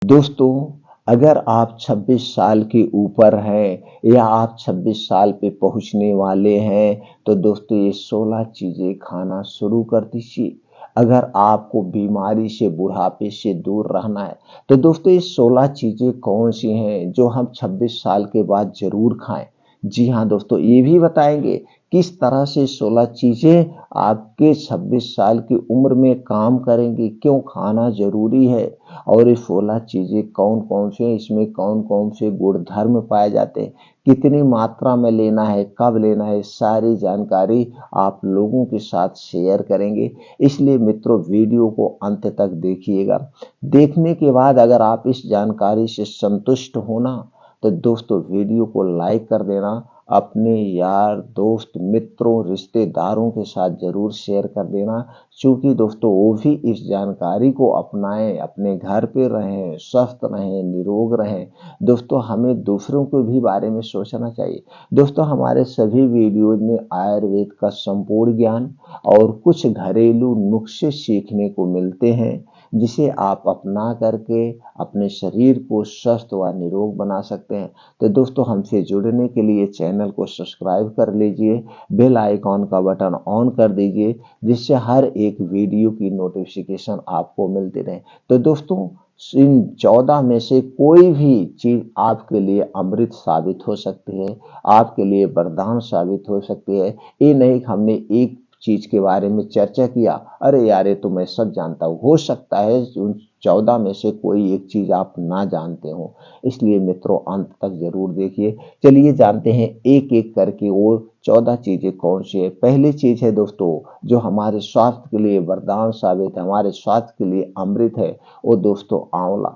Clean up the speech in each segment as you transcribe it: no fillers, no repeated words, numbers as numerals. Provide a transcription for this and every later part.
दोस्तों, अगर आप 26 साल के ऊपर हैं या आप 26 साल पे पहुँचने वाले हैं, तो दोस्तों ये 16 चीज़ें खाना शुरू कर दीजिए। अगर आपको बीमारी से, बुढ़ापे से दूर रहना है, तो दोस्तों ये 16 चीज़ें कौन-सी हैं जो हम 26 साल के बाद ज़रूर खाएँ? जी हाँ दोस्तों, ये भी बताएँगे किस तरह से 16 चीज़ें आपके 26 साल की उम्र में काम करेंगी, क्यों खाना ज़रूरी है और ये 16 चीज़ें कौन-कौन से हैं, इसमें कौन-कौन से गुणधर्म पाए जाते हैं, कितनी मात्रा में लेना है, कब लेना है, सारी जानकारी आप लोगों के साथ शेयर करेंगे। इसलिए मित्रों वीडियो को अंत तक देखिएगा। देखने के बाद अगर आप इस जानकारी से संतुष्ट हो ना, तो दोस्तों वीडियो को लाइक कर देना, अपने यार, दोस्त, मित्रों, रिश्तेदारों के साथ ज़रूर शेयर कर देना, क्योंकि दोस्तों वो भी इस जानकारी को अपनाएं, अपने घर पे रहें, स्वस्थ रहें, निरोग रहें। दोस्तों हमें दूसरों के भी बारे में सोचना चाहिए। दोस्तों हमारे सभी वीडियोज में आयुर्वेद का संपूर्ण ज्ञान और कुछ घरेलू नुस्खे सीखने को मिलते हैं, जिसे आप अपना करके अपने शरीर को स्वस्थ व निरोग बना सकते हैं। तो दोस्तों हमसे जुड़ने के लिए चैनल को सब्सक्राइब कर लीजिए, बेल आइकॉन का बटन ऑन कर दीजिए, जिससे हर एक वीडियो की नोटिफिकेशन आपको मिलती रहे। तो दोस्तों इन 14 में से कोई भी चीज़ आपके लिए अमृत साबित हो सकती है, आपके लिए वरदान साबित हो सकती है। ये नहीं कि हमने एक चीज़ के बारे में चर्चा किया, अरे यार ये तो मैं सब जानता हूँ। हो सकता है उन 14 में से कोई एक चीज़ आप ना जानते हो। इसलिए मित्रों अंत तक ज़रूर देखिए। चलिए जानते हैं एक-एक करके वो 14 चीज़ें कौन सी है। पहली चीज़ है दोस्तों जो हमारे स्वास्थ्य के लिए वरदान साबित है, हमारे स्वास्थ्य के लिए अमृत है, वो दोस्तों आंवला।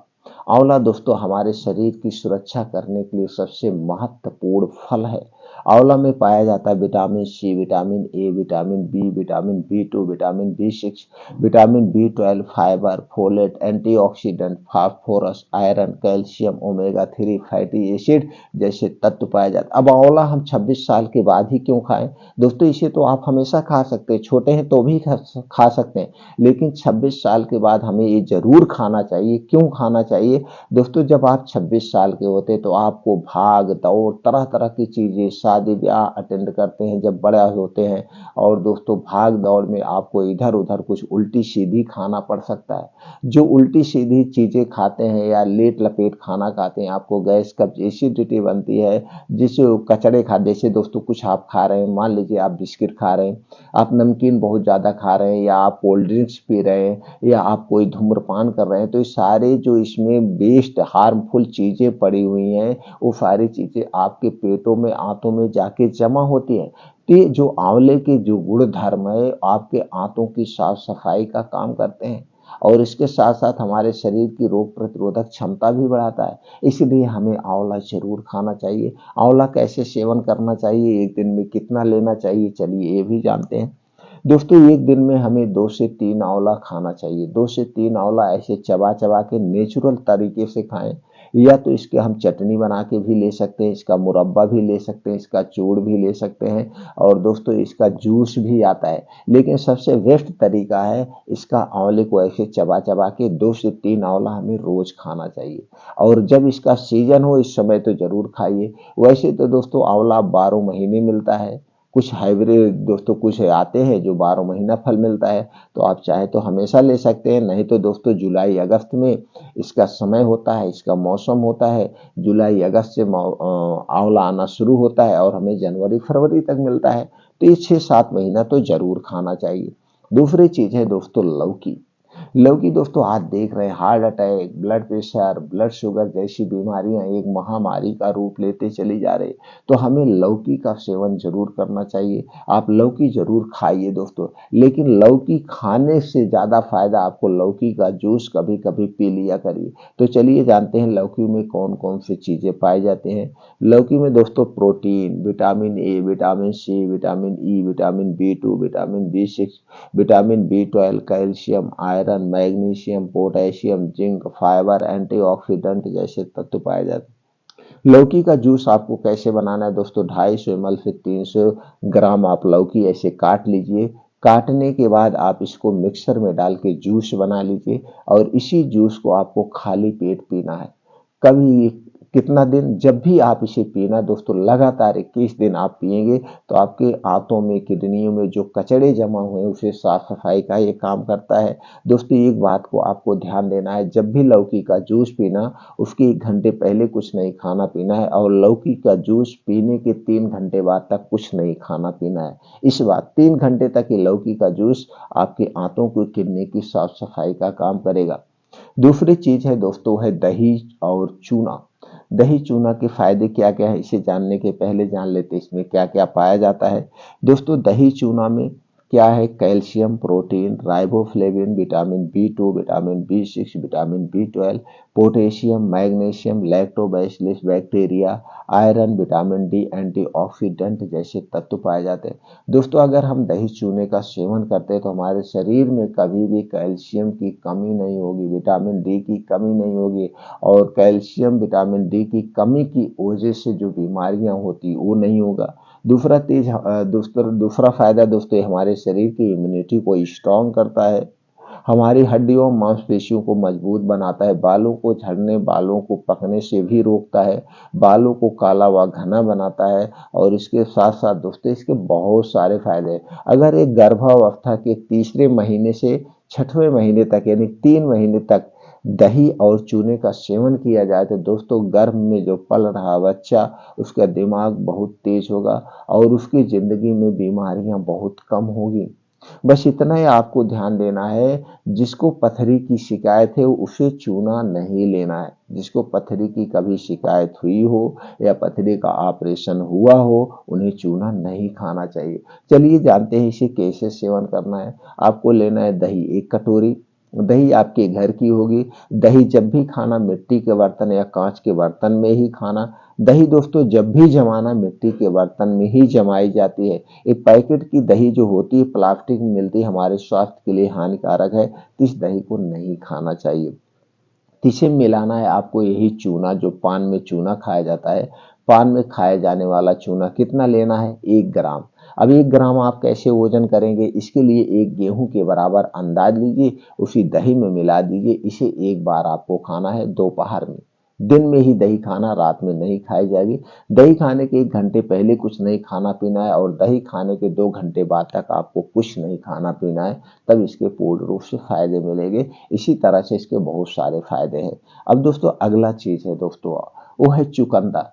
आंवला दोस्तों हमारे शरीर की सुरक्षा करने के लिए सबसे महत्वपूर्ण फल है। आंवला में पाया जाता है vitamin C, vitamin A, vitamin B, vitamin बी2, vitamin B6, vitamin B12, fibre, folate, antioxidant, phosphorus, iron, calcium, omega 3 fatty acid जैसे तत्व पाए जाते हैं। अब आंवला हम 26 साल के बाद ही क्यों खाएं? दोस्तों इसे तो आप हमेशा खा सकते हैं, छोटे हैं तो भी खा सकते हैं, लेकिन 26 साल के बाद हमें ये जरूर खाना चाहिए। क्यों खाना चाहिए? दोस्तों जब आप 26 साल के होते तो आपको भाग दौड़ तरह तरह की चीजें, शादी ब्याह अटेंड करते हैं जब बड़ा होते हैं, और दोस्तों भाग दौड़ में आपको इधर उधर कुछ उल्टी सीधी खाना पड़ सकता है। जो उल्टी सीधी चीजें खाते हैं या लेट लपेट खाना खाते हैं, आपको गैस कब्ज एसिडिटी बनती है, जिससे कचड़े खा, जैसे दोस्तों कुछ आप खा रहे हैं, मान लीजिए आप बिस्किट खा रहे हैं, आप नमकीन बहुत ज़्यादा खा रहे हैं, या आप कोल्ड ड्रिंक्स पी रहे हैं, या आप कोई धूम्रपान कर रहे हैं, तो ये सारे जो इसमें वेस्ट हार्मफुल चीज़ें पड़ी हुई हैं, वो सारी चीज़ें आपके पेटों में, आंतों में जाके जमा होती हैं। तो ये जो आंवले के जो गुण धर्म है, आपके आंतों की साफ सफाई का काम करते हैं, और इसके साथ साथ हमारे शरीर की रोग प्रतिरोधक क्षमता भी बढ़ाता है। इसलिए हमें आंवला जरूर खाना चाहिए। आंवला कैसे सेवन करना चाहिए, एक दिन में कितना लेना चाहिए, चलिए ये भी जानते हैं। दोस्तों एक दिन में हमें 2 से 3 आंवला खाना चाहिए। 2 से 3 आंवला ऐसे चबा-चबा के नेचुरल तरीके से खाएँ, या तो इसके हम चटनी बना के भी ले सकते हैं, इसका मुरब्बा भी ले सकते हैं, इसका चूर्ण भी ले सकते हैं, और दोस्तों इसका जूस भी आता है। लेकिन सबसे बेस्ट तरीका है इसका आंवले को ऐसे चबा-चबा के 2 से 3 आंवला हमें रोज़ खाना चाहिए, और जब इसका सीज़न हो इस समय तो ज़रूर खाइए। वैसे तो दोस्तों आंवला 12 महीने मिलता है। कुछ हाइब्रिड दोस्तों कुछ आते हैं जो 12 महीना फल मिलता है, तो आप चाहे तो हमेशा ले सकते हैं, नहीं तो दोस्तों जुलाई अगस्त में इसका समय होता है, इसका मौसम होता है। जुलाई अगस्त से आंवला आना शुरू होता है और हमें जनवरी फरवरी तक मिलता है, तो ये 6-7 महीना तो जरूर खाना चाहिए। दूसरी चीज है दोस्तों लौकी। लौकी दोस्तों आज देख रहे हैं heart attack, blood pressure, blood sugar जैसी बीमारियां एक महामारी का रूप लेते चली जा रही, तो हमें लौकी का सेवन जरूर करना चाहिए। आप लौकी जरूर खाइए दोस्तों, लेकिन लौकी खाने से ज्यादा फायदा आपको लौकी का जूस कभी कभी पी लिया करिए। तो चलिए जानते हैं लौकी में कौन कौन सी चीजें पाई जाती हैं। लौकी में दोस्तों protein, vitamin A, vitamin C, vitamin E, vitamin बी2, vitamin B6, vitamin B12, calcium, iron, magnesium, potassium, zinc, fibre, antioxidant जैसे तत्व पाए जाते हैं। लौकी का जूस आपको कैसे बनाना है दोस्तों, 250 ml से 300 ग्राम आप लौकी ऐसे काट लीजिए, काटने के बाद आप इसको मिक्सर में डाल के जूस बना लीजिए और इसी जूस को आपको खाली पेट पीना है। कभी कितना दिन, जब भी आप इसे पीना दोस्तों, लगातार 21 दिन आप पिएंगे तो आपके आंतों में, किडनियों में जो कचड़े जमा हुए हैं उसे साफ सफाई का ये काम करता है। दोस्तों एक बात को आपको ध्यान देना है, जब भी लौकी का जूस पीना उसके 1 घंटे पहले कुछ नहीं खाना पीना है और लौकी का जूस पीने के 3 घंटे बाद तक कुछ नहीं खाना पीना है। इस बात 3 घंटे तक ये लौकी का जूस आपके आंतों को, किडनी की साफ सफाई का काम करेगा। दूसरी चीज है दोस्तों, है दही और चूना। दही चूना के फायदे क्या क्या है इसे जानने के पहले जान लेते हैं इसमें क्या क्या पाया जाता है। दोस्तों दही चूना में क्या है, calcium, protein, riboflavin, vitamin B 2, vitamin B 6, vitamin B 12, potassium, magnesium, lactobacillus bacteria, iron, vitamin D, antioxidant जैसे तत्व पाए जाते हैं। दोस्तों अगर हम दही चूने का सेवन करते हैं तो हमारे शरीर में कभी भी कैल्शियम की कमी नहीं होगी, विटामिन डी की कमी नहीं होगी और कैल्शियम, विटामिन डी की कमी की वजह से जो बीमारियां होती वो नहीं होगा। दूसरा फायदा दोस्तों, हमारे शरीर की इम्यूनिटी को स्ट्रांग करता है, हमारी हड्डियों मांसपेशियों को मजबूत बनाता है, बालों को झड़ने, बालों को पकने से भी रोकता है, बालों को काला व घना बनाता है और इसके साथ साथ दोस्तों इसके बहुत सारे फायदे हैं। अगर एक गर्भावस्था के तीसरे महीने से 6वें महीने तक यानी 3 महीने तक दही और चूने का सेवन किया जाए तो दोस्तों गर्भ में जो पल रहा बच्चा, उसका दिमाग बहुत तेज होगा और उसकी जिंदगी में बीमारियां बहुत कम होगी। बस इतना ही आपको ध्यान देना है, जिसको पथरी की शिकायत है उसे चूना नहीं लेना है। जिसको पथरी की कभी शिकायत हुई हो या पथरी का ऑपरेशन हुआ हो उन्हें चूना नहीं खाना चाहिए। चलिए जानते हैं इसे कैसे सेवन करना है। आपको लेना है दही 1 कटोरी। दही आपके घर की होगी। दही जब भी खाना मिट्टी के बर्तन या कांच के बर्तन में ही खाना। दही दोस्तों जब भी जमाना मिट्टी के बर्तन में ही जमाई जाती है। एक पैकेट की दही जो होती है प्लास्टिक में मिलती है, हमारे स्वास्थ्य के लिए हानिकारक है, तो इस दही को नहीं खाना चाहिए। इसे मिलाना है आपको यही चूना, जो पान में चूना खाया जाता है। पान में खाए जाने वाला चूना कितना लेना है, 1 ग्राम। अब 1 ग्राम आप कैसे वजन करेंगे, इसके लिए 1 गेहूं के बराबर अंदाज लीजिए, उसी दही में मिला दीजिए। इसे एक बार आपको खाना है दोपहर में। दिन में ही दही खाना, रात में नहीं खाई जाएगी। दही खाने के 1 घंटे पहले कुछ नहीं खाना पीना है और दही खाने के 2 घंटे बाद तक आपको कुछ नहीं खाना पीना है, तब इसके पूर्ण रूप से फायदे मिलेंगे। इसी तरह से इसके बहुत सारे फायदे हैं। अब दोस्तों अगला चीज है दोस्तों, वो है चुकंदर।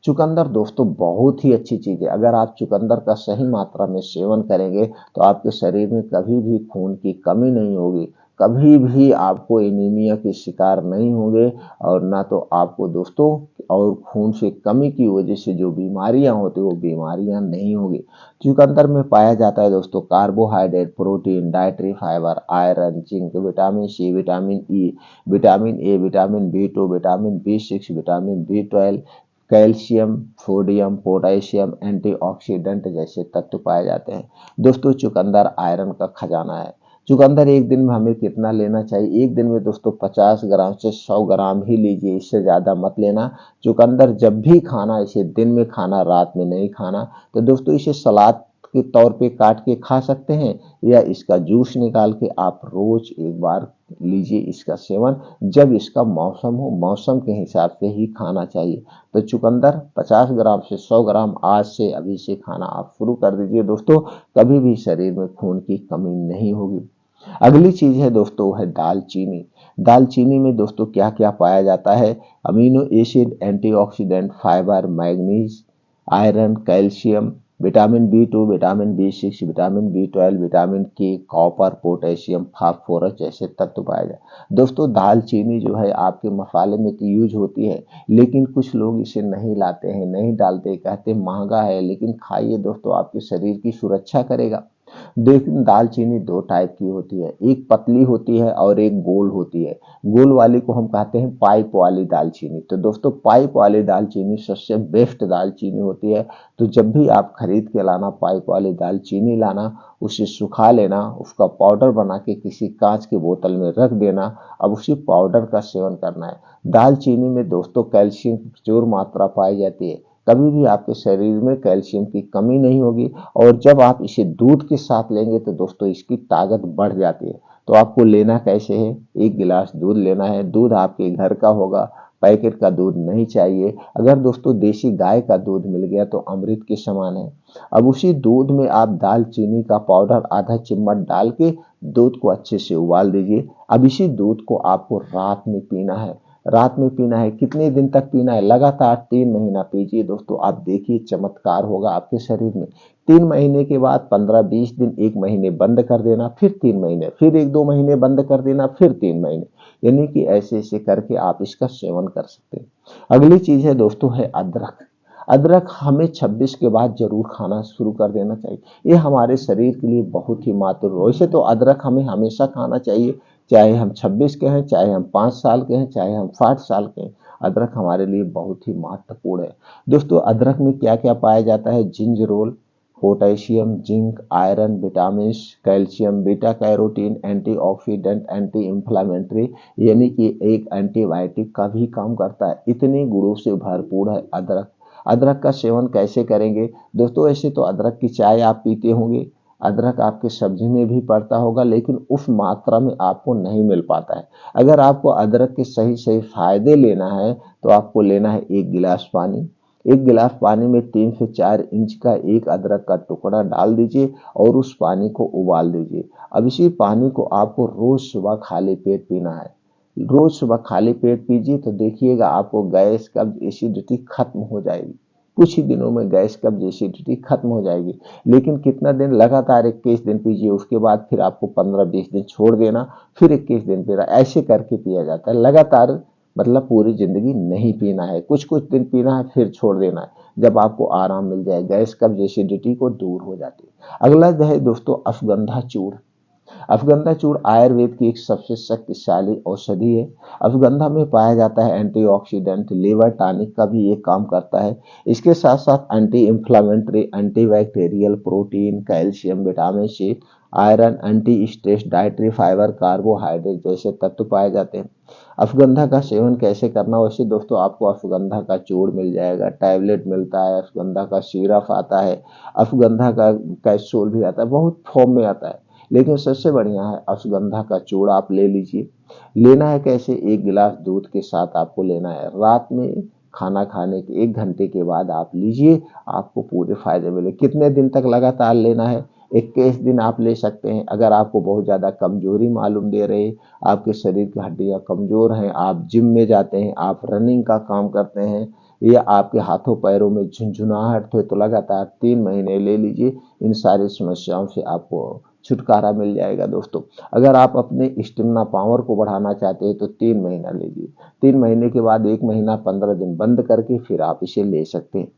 चुकंदर दोस्तों बहुत ही अच्छी चीज है। अगर आप चुकंदर का सही मात्रा में सेवन करेंगे तो आपके शरीर में कभी भी खून की कमी नहीं होगी, कभी भी आपको एनीमिया के शिकार नहीं होंगे और ना तो आपको दोस्तों और खून से कमी की वजह से जो बीमारियां होती वो बीमारियां नहीं होगी। चुकंदर में पाया जाता है दोस्तों carbohydrate, protein, dietary fibre, iron, zinc, vitamin C, vitamin E, vitamin A, vitamin B 2, vitamin B 6, vitamin B 12, calcium, sodium, potassium, antioxidant जैसे तत्व पाए जाते हैं। दोस्तों चुकंदर आयरन का खजाना है। चुकंदर एक दिन में हमें कितना लेना चाहिए, एक दिन में दोस्तों 50 ग्राम से 100 ग्राम ही लीजिए, इससे ज़्यादा मत लेना। चुकंदर जब भी खाना, इसे दिन में खाना, रात में नहीं खाना। तो दोस्तों इसे सलाद के तौर पे काट के खा सकते हैं या इसका जूस निकाल के आप रोज एक बार लीजिए इसका सेवन, जब इसका मौसम हो, मौसम के हिसाब से ही खाना चाहिए। तो चुकंदर 50 ग्राम से 100 ग्राम आज से अभी से खाना आप शुरू कर दीजिए दोस्तों, कभी भी शरीर में खून की कमी नहीं होगी। अगली चीज है दोस्तों, है दालचीनी। दालचीनी में दोस्तों क्या क्या पाया जाता है, amino acid, antioxidant, fibre, manganese, iron, calcium, vitamin B 2, vitamin B 6, vitamin B 12, vitamin K, copper, potassium, phosphorus जैसे तत्व पाए जाए। दोस्तों दालचीनी जो है आपके मसाले में तो यूज होती है, लेकिन कुछ लोग इसे नहीं लाते हैं, नहीं डालते, कहते महंगा है, लेकिन खाइए दोस्तों, आपके शरीर की सुरक्षा करेगा। देखिए दालचीनी 2 टाइप की होती है, एक पतली होती है और एक गोल होती है। गोल वाली को हम कहते हैं पाइप वाली दालचीनी। तो दोस्तों पाइप वाली दालचीनी सबसे बेस्ट दालचीनी होती है। तो जब भी आप खरीद के लाना पाइप वाली दालचीनी लाना, उसे सुखा लेना, उसका पाउडर बना के किसी कांच की बोतल में रख देना। अब उसी पाउडर का सेवन करना है। दालचीनी में दोस्तों कैल्शियम की प्रचुर मात्रा पाई जाती है। कभी भी आपके शरीर में कैल्शियम की कमी नहीं होगी। और जब आप इसे दूध के साथ लेंगे तो दोस्तों इसकी ताकत बढ़ जाती है। तो आपको लेना कैसे है, 1 गिलास दूध लेना है। दूध आपके घर का होगा, पैकेट का दूध नहीं चाहिए। अगर दोस्तों देसी गाय का दूध मिल गया तो अमृत के समान है। अब उसी दूध में आप दालचीनी का पाउडर आधा चम्मच डाल के दूध को अच्छे से उबाल दीजिए। अब इसी दूध को आपको रात में पीना है। रात में पीना है, कितने दिन तक पीना है, लगातार 3 महीना पीजिए दोस्तों। आप देखिए चमत्कार होगा आपके शरीर में। 3 महीने के बाद 15-20 दिन, 1 महीने बंद कर देना, फिर 3 महीने, फिर 1-2 महीने बंद कर देना, फिर 3 महीने, यानी कि ऐसे ऐसे करके आप इसका सेवन कर सकते हैं। अगली चीज है दोस्तों है अदरक। अदरक हमें 26 के बाद जरूर खाना शुरू कर देना चाहिए। ये हमारे शरीर के लिए बहुत ही महत्वपूर्ण। वैसे तो अदरक हमें हमेशा खाना चाहिए, चाहे हम 26 के हैं, चाहे हम 5 साल के हैं, चाहे हम 60 साल के हैं। अदरक हमारे लिए बहुत ही महत्वपूर्ण है। दोस्तों अदरक में क्या क्या पाया जाता है, gingerol, potassium, zinc, iron, vitamin, calcium, beta carotene, antioxidant, anti inflammatory, यानी कि एक एंटीबायोटिक का भी काम करता है। इतने गुणों से भरपूर है अदरक। अदरक का सेवन कैसे करेंगे दोस्तों, ऐसे तो अदरक की चाय आप पीते होंगे, अदरक आपके सब्जी में भी पड़ता होगा, लेकिन उस मात्रा में आपको नहीं मिल पाता है। अगर आपको अदरक के सही सही फायदे लेना है तो आपको लेना है 1 गिलास पानी। 1 गिलास पानी में 3 से 4 इंच का एक अदरक का टुकड़ा डाल दीजिए और उस पानी को उबाल दीजिए। अब इसी पानी को आपको रोज सुबह खाली पेट पीना है। रोज सुबह खाली पेट पीजिए तो देखिएगा आपको गैस कब्ज एसिडिटी खत्म हो जाएगी। कुछ ही दिनों में गैस कब्ज एसिडिटी खत्म हो जाएगी। लेकिन कितना दिन, लगातार 21 दिन पीजिए, उसके बाद फिर आपको 15-20 दिन छोड़ देना, फिर 21 दिन पीना, ऐसे करके पिया जाता है। लगातार मतलब पूरी जिंदगी नहीं पीना है, कुछ कुछ दिन पीना है फिर छोड़ देना है। जब आपको आराम मिल जाए, गैस कब्ज एसिडिटी को दूर हो जाती है। अगला जो है दोस्तों अश्वगंधा चूर्ण। अश्वगंधा चूर्ण आयुर्वेद की एक सबसे शक्तिशाली औषधि है। अश्वगंधा में पाया जाता है एंटीऑक्सीडेंट, लिवर टॉनिक का भी ये काम करता है। इसके साथ साथ anti inflammatory, antibacterial, protein, calcium, vitamin C, iron, anti stress, dietary fibre, carbohydrate जैसे तत्व पाए जाते हैं। अश्वगंधा का सेवन कैसे करना, वैसे दोस्तों आपको अश्वगंधा का चूर्ण मिल जाएगा, टैबलेट मिलता है, अश्वगंधा का सिरप आता है, अश्वगंधा का कैप्सूल भी आता है, बहुत फॉर्म में आता है। लेकिन सबसे बढ़िया है अश्वगंधा का चूर्ण आप ले लीजिए। लेना है कैसे, 1 गिलास दूध के साथ आपको लेना है। रात में खाना खाने के 1 घंटे के बाद आप लीजिए, आपको पूरे फायदे मिले। कितने दिन तक लगातार लेना है, 21 दिन आप ले सकते हैं। अगर आपको बहुत ज़्यादा कमजोरी मालूम दे रहे, आपके शरीर की हड्डियां कमजोर हैं, आप जिम में जाते हैं, आप रनिंग का काम करते हैं, या आपके हाथों पैरों में झुंझुनाहट है, तो लगातार 3 महीने ले लीजिए। इन सारी समस्याओं से आपको छुटकारा मिल जाएगा दोस्तों। अगर आप अपने स्टेमिना पावर को बढ़ाना चाहते हैं तो 3 महीना लीजिए। 3 महीने के बाद 1 महीना 15 दिन बंद करके फिर आप इसे ले सकते हैं।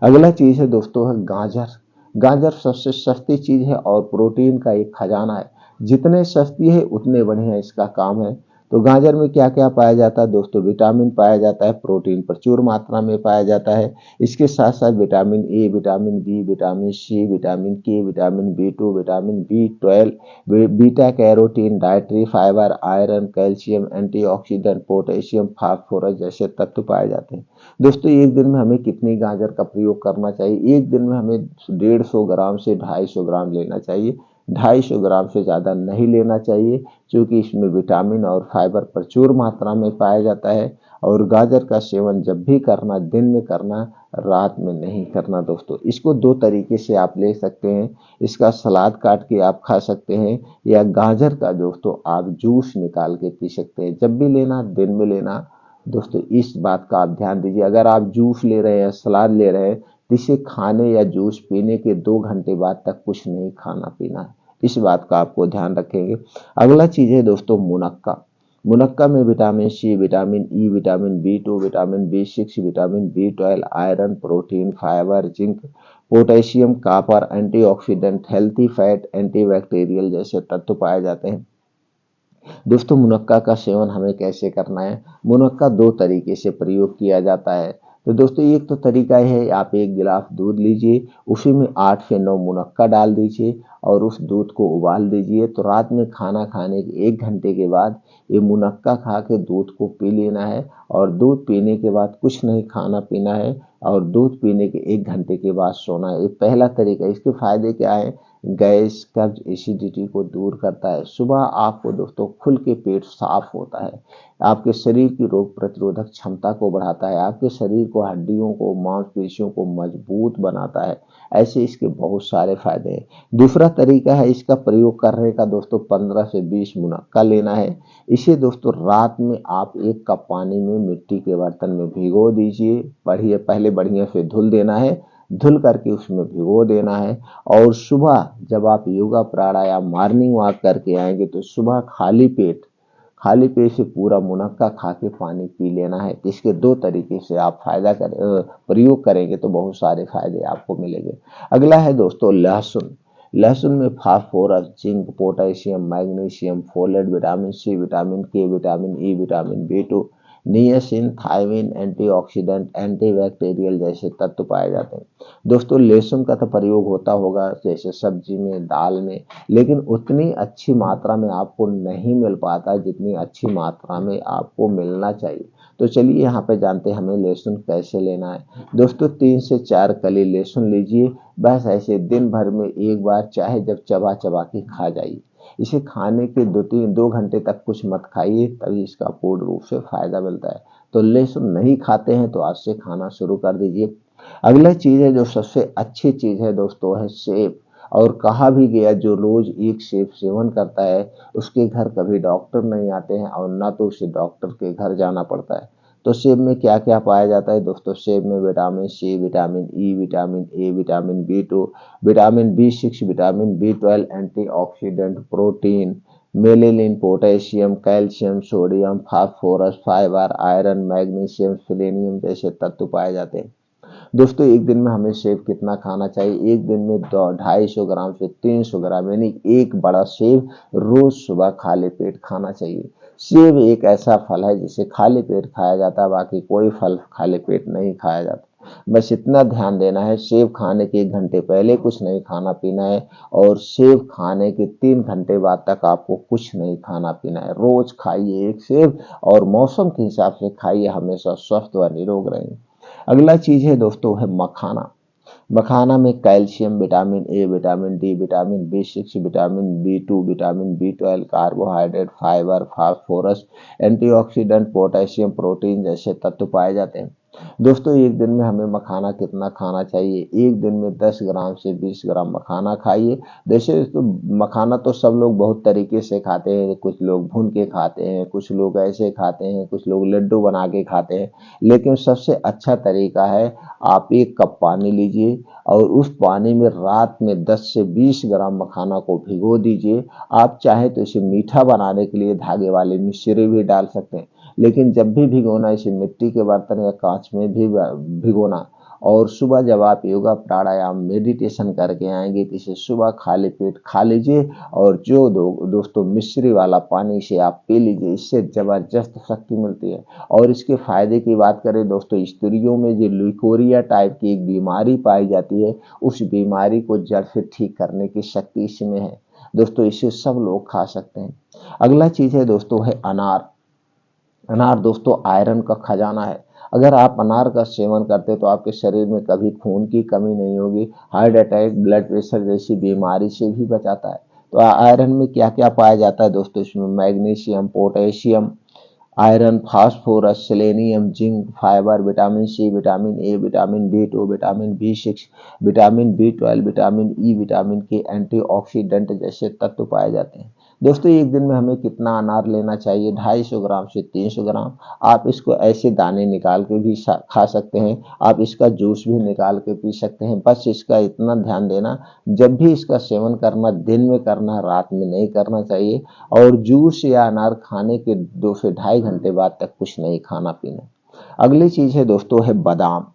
अगला चीज है दोस्तों है गाजर। गाजर सबसे सस्ती चीज है और प्रोटीन का एक खजाना है। जितने सस्ती है उतने बढ़िया इसका काम है। तो गाजर में क्या क्या पाया जाता है दोस्तों, विटामिन पाया जाता है, प्रोटीन प्रचुर मात्रा में पाया जाता है। इसके साथ साथ vitamin A, vitamin B, vitamin C, vitamin K, vitamin B 2, vitamin B 12, beta carotene, dietary fibre, iron, calcium, antioxidant, potassium, phosphorus जैसे तत्व पाए जाते हैं। दोस्तों एक दिन में हमें कितनी गाजर का प्रयोग करना चाहिए, एक दिन में हमें 150 ग्राम से 250 ग्राम लेना चाहिए। 250 ग्राम से ज़्यादा नहीं लेना चाहिए, क्योंकि इसमें विटामिन और फाइबर प्रचुर मात्रा में पाया जाता है। और गाजर का सेवन जब भी करना, दिन में करना, रात में नहीं करना दोस्तों। इसको 2 तरीके से आप ले सकते हैं। इसका सलाद काट के आप खा सकते हैं, या गाजर का दोस्तों आप जूस निकाल के पी सकते हैं। जब भी लेना दिन में लेना दोस्तों, इस बात का आप ध्यान दीजिए। अगर आप जूस ले रहे हैं, सलाद ले रहे हैं, तो इसे खाने या जूस पीने के 2 घंटे बाद तक कुछ नहीं खाना पीना है। इस बात का आपको ध्यान रखेंगे। अगला चीज है दोस्तों मुनक्का। मुनक्का में vitamin C, vitamin E, vitamin B 2, vitamin B 6, vitamin B 12, iron, protein, fibre, zinc, potassium, copper, antioxidant, healthy fat, antibacterial जैसे तत्व पाए जाते हैं। दोस्तों मुनक्का का सेवन हमें कैसे करना है, मुनक्का 2 तरीके से प्रयोग किया जाता है। तो दोस्तों एक तो तरीका है, आप एक गिलास दूध लीजिए, उसी में 8 से 9 मुनक्का डाल दीजिए और उस दूध को उबाल दीजिए। तो रात में खाना खाने के 1 घंटे के बाद ये मुनक्का खा के दूध को पी लेना है और दूध पीने के बाद कुछ नहीं खाना पीना है और दूध पीने के 1 घंटे के बाद सोना है। ये पहला तरीका है। इसके फायदे क्या है? गैस, कब्ज, एसिडिटी को दूर करता है। सुबह आपको दोस्तों खुल के पेट साफ होता है, आपके शरीर की रोग प्रतिरोधक क्षमता को बढ़ाता है, आपके शरीर को, हड्डियों को, मांसपेशियों को मजबूत बनाता है। ऐसे इसके बहुत सारे फायदे हैं। दूसरा तरीका है इसका प्रयोग करने का दोस्तों, 15 से 20 मुनक्का लेना है। इसे दोस्तों रात में आप 1 कप पानी में मिट्टी के बर्तन में भिगो दीजिए। पहले बढ़िया से धुल देना है, धुल करके उसमें भिगो देना है और सुबह जब आप योगा प्राणायाम मॉर्निंग वॉक करके आएंगे तो सुबह खाली पेट से पूरा मुनक्का खा के पानी पी लेना है। इसके 2 तरीके से आप प्रयोग करेंगे तो बहुत सारे फायदे आपको मिलेंगे। अगला है दोस्तों लहसुन। लहसुन में phosphorus, zinc, potassium, magnesium, folate, vitamin C, vitamin K, vitamin E, vitamin B two, niacin, thiamine, antioxidant, antibacterial जैसे तत्व पाए जाते हैं। दोस्तों लहसुन का तो प्रयोग होता होगा जैसे सब्जी में, दाल में, लेकिन उतनी अच्छी मात्रा में आपको नहीं मिल पाता जितनी अच्छी मात्रा में आपको मिलना चाहिए। तो चलिए यहाँ पे जानते हैं हमें लहसुन कैसे लेना है। दोस्तों 3 से 4 कली लहसुन लीजिए, बस ऐसे दिन भर में एक बार चाहे जब चबा चबा के खा जाइए। इसे खाने के 2 घंटे तक कुछ मत खाइए, तभी इसका पूर्ण रूप से फायदा मिलता है। तो लहसुन नहीं खाते हैं तो आज से खाना शुरू कर दीजिए। अगला चीज है जो सबसे अच्छी चीज है दोस्तों, है सेब। और कहा भी गया जो रोज एक सेब सेवन करता है उसके घर कभी डॉक्टर नहीं आते हैं और ना तो उसे डॉक्टर के घर जाना पड़ता है। तो सेब में क्या क्या पाया जाता है दोस्तों? सेब में vitamin C, vitamin E, vitamin A, vitamin बी2, vitamin B6, vitamin B12, antioxidant, protein, melanin, potassium, calcium, sodium, phosphorus, fibre, iron, magnesium, selenium जैसे तत्व पाए जाते हैं। दोस्तों एक दिन में हमें सेब कितना खाना चाहिए? एक दिन में 250 ग्राम से 300 ग्राम यानी एक बड़ा सेब रोज सुबह खाली पेट खाना चाहिए। सेब एक ऐसा फल है जिसे खाली पेट खाया जाता है, बाकी कोई फल खाली पेट नहीं खाया जाता। बस इतना ध्यान देना है, सेब खाने के 1 घंटे पहले कुछ नहीं खाना पीना है और सेब खाने के 3 घंटे बाद तक आपको कुछ नहीं खाना पीना है। रोज खाइए एक सेब और मौसम के हिसाब से खाइए, हमेशा स्वस्थ व निरोग रहेंगे। अगला चीज है दोस्तों, है मखाना। मखाना में calcium, vitamin A, vitamin D, vitamin B6, vitamin बी2, vitamin B12, carbohydrate, fibre, phosphorus, antioxidant, potassium, protein जैसे तत्व पाए जाते हैं। दोस्तों एक दिन में हमें मखाना कितना खाना चाहिए? एक दिन में 10 ग्राम से 20 ग्राम मखाना खाइए। जैसे तो मखाना तो सब लोग बहुत तरीके से खाते हैं, कुछ लोग भून के खाते हैं, कुछ लोग ऐसे खाते हैं, कुछ लोग लड्डू बना के खाते हैं, लेकिन सबसे अच्छा तरीका है आप 1 कप पानी लीजिए और उस पानी में रात में 10 से 20 ग्राम मखाना को भिगो दीजिए। आप चाहे तो इसे मीठा बनाने के लिए धागे वाली मिश्री भी डाल सकते हैं, लेकिन जब भी भिगोना इसे मिट्टी के बर्तन या कांच में भी भिगोना। और सुबह जब आप योगा प्राणायाम मेडिटेशन करके आएंगे तो इसे सुबह खाली पेट खा लीजिए और दोस्तों मिश्री वाला पानी से आप पी लीजिए, इससे जबरदस्त शक्ति मिलती है। और इसके फायदे की बात करें दोस्तों, स्त्रियों में जो ल्यूकोरिया टाइप की एक बीमारी पाई जाती है, उस बीमारी को जड़ से ठीक करने की शक्ति इसमें है। दोस्तों इसे सब लोग खा सकते हैं। अगला चीज है दोस्तों, है अनार। अनार दोस्तों आयरन का खजाना है। अगर आप अनार का सेवन करते हैं तो आपके शरीर में कभी खून की कमी नहीं होगी, हार्ट अटैक, ब्लड प्रेशर जैसी बीमारी से भी बचाता है। तो आयरन में क्या क्या पाया जाता है दोस्तों? इसमें magnesium, potassium, iron, phosphorus, selenium, zinc, fibre, vitamin C, vitamin A, vitamin बी2, vitamin B6, vitamin B12, vitamin E, vitamin के, एंटीऑक्सीडेंट जैसे तत्व पाए जाते हैं। दोस्तों एक दिन में हमें कितना अनार लेना चाहिए? 250 ग्राम से 300 ग्राम। आप इसको ऐसे दाने निकाल के भी खा सकते हैं, आप इसका जूस भी निकाल के पी सकते हैं। बस इसका इतना ध्यान देना, जब भी इसका सेवन करना दिन में करना, रात में नहीं करना चाहिए। और जूस या अनार खाने के 2 से ढाई घंटे बाद तक कुछ नहीं खाना पीना। अगली चीज है दोस्तों, है बादाम।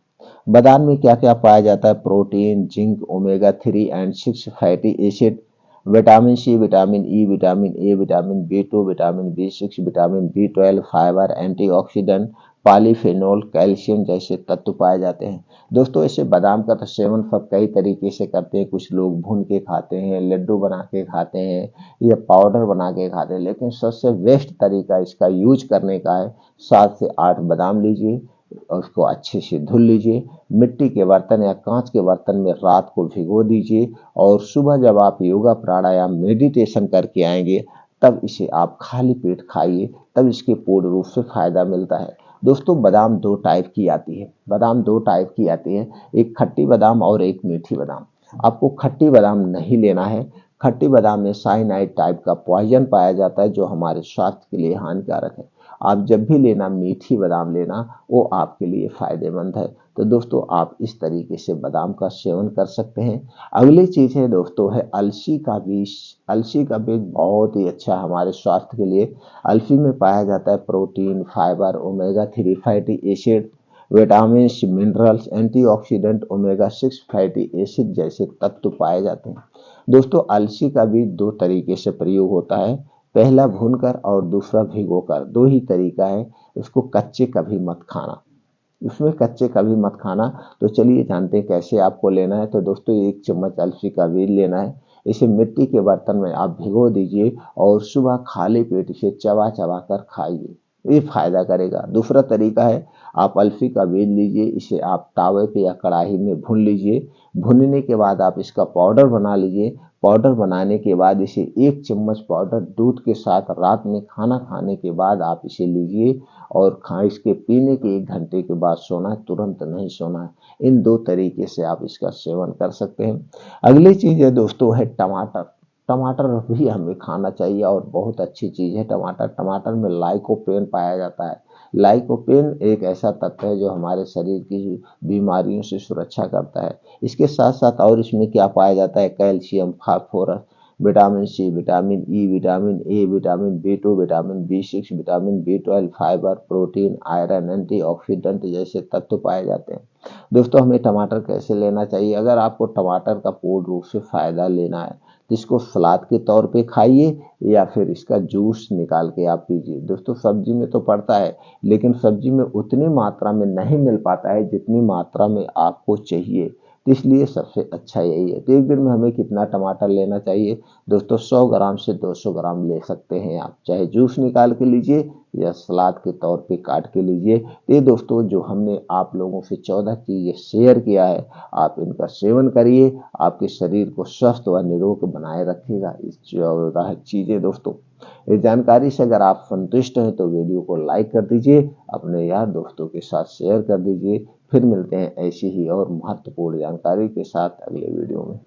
बादाम में क्या क्या पाया जाता है? Protein, zinc, omega 3 and 6 fatty acid, vitamin C, vitamin E, vitamin A, vitamin बी2, vitamin B6, vitamin B12, fibre, antioxidant, polyphenol, calcium जैसे तत्व पाए जाते हैं। दोस्तों ऐसे बादाम का तो सेवन सब कई तरीके से करते हैं। कुछ लोग भून के खाते हैं, लड्डू बना के खाते हैं या पाउडर बना के खाते हैं, लेकिन सबसे बेस्ट तरीका इसका यूज करने का है। 7 से 8 बादाम लीजिए और उसको अच्छे से धुल लीजिए, मिट्टी के बर्तन या कांच के बर्तन में रात को भिगो दीजिए और सुबह जब आप योगा प्राणायाम मेडिटेशन करके आएंगे तब इसे आप खाली पेट खाइए, तब इसके पूर्ण रूप से फायदा मिलता है। दोस्तों बादाम दो टाइप की आती है, बादाम दो टाइप की आती है, एक खट्टी बादाम और एक मीठी बादाम। आपको खट्टी बादाम नहीं लेना है। खट्टी बादाम में साइनाइड टाइप का पॉइजन पाया जाता है जो हमारे स्वास्थ्य के लिए हानिकारक है। आप जब भी लेना मीठी बादाम लेना, वो आपके लिए फायदेमंद है। तो दोस्तों आप इस तरीके से बादाम का सेवन कर सकते हैं। अगली चीज है दोस्तों है अलसी का बीज। अलसी का बीज बहुत ही अच्छा है हमारे स्वास्थ्य के लिए। अलसी में पाया जाता है protein, fibre, omega 3 fatty acid, vitamin, minerals, antioxidant, omega 6 fatty acid जैसे तत्व पाए जाते हैं। दोस्तों अलसी का बीज दो तरीके से प्रयोग होता है, पहला भूनकर और दूसरा भिगोकर। दो ही तरीका है, इसको कच्चे कभी मत खाना, उसमें कच्चे कभी मत खाना। तो चलिए जानते हैं कैसे आपको लेना है। तो दोस्तों 1 चम्मच अलसी का बीज लेना है, इसे मिट्टी के बर्तन में आप भिगो दीजिए और सुबह खाली पेट इसे चबा चबा कर खाइए, ये फायदा करेगा। दूसरा तरीका है, आप अलसी का बीज लीजिए, इसे आप तावे पे या कढ़ाई में भून लीजिए। भूनने के बाद आप इसका पाउडर बना लीजिए। पाउडर बनाने के बाद इसे 1 चम्मच पाउडर दूध के साथ रात में खाना खाने के बाद आप इसे लीजिए और इसके पीने के 1 घंटे के बाद सोना है, तुरंत नहीं सोना है। इन दो तरीके से आप इसका सेवन कर सकते हैं। अगली चीज है दोस्तों है टमाटर। टमाटर भी हमें खाना चाहिए और बहुत अच्छी चीज है टमाटर। टमाटर में लाइकोपेन पाया जाता है। लाइकोपेन एक ऐसा तत्व है जो हमारे शरीर की बीमारियों से सुरक्षा करता है। इसके साथ साथ और इसमें क्या पाया जाता है, calcium, phosphorus, vitamin C, vitamin E, vitamin A, vitamin B2, vitamin B6, vitamin B12, fibre, protein, iron, antioxidant जैसे तत्व पाए जाते हैं। दोस्तों हमें टमाटर कैसे लेना चाहिए, अगर आपको टमाटर का पूर्ण रूप से फायदा लेना है तो इसको सलाद के तौर पे खाइए या फिर इसका जूस निकाल के आप पीजिए। दोस्तों सब्जी में तो पड़ता है, लेकिन सब्जी में उतनी मात्रा में नहीं मिल पाता है जितनी मात्रा में आपको चाहिए, तो इसलिए सबसे अच्छा यही है। तो एक दिन में हमें कितना टमाटर लेना चाहिए दोस्तों, 100 ग्राम से 200 ग्राम ले सकते हैं आप, चाहे जूस निकाल के लीजिए या सलाद के तौर पे काट के लीजिए। ये दोस्तों जो हमने आप लोगों से 14 चीजें शेयर किया है, आप इनका सेवन करिए, आपके शरीर को स्वस्थ व निरोग बनाए रखेगा इस 14 चीजें। दोस्तों इस जानकारी से अगर आप संतुष्ट हैं तो वीडियो को लाइक कर दीजिए, अपने यार दोस्तों के साथ शेयर कर दीजिए। फिर मिलते हैं ऐसी ही और महत्वपूर्ण जानकारी के साथ अगले वीडियो में।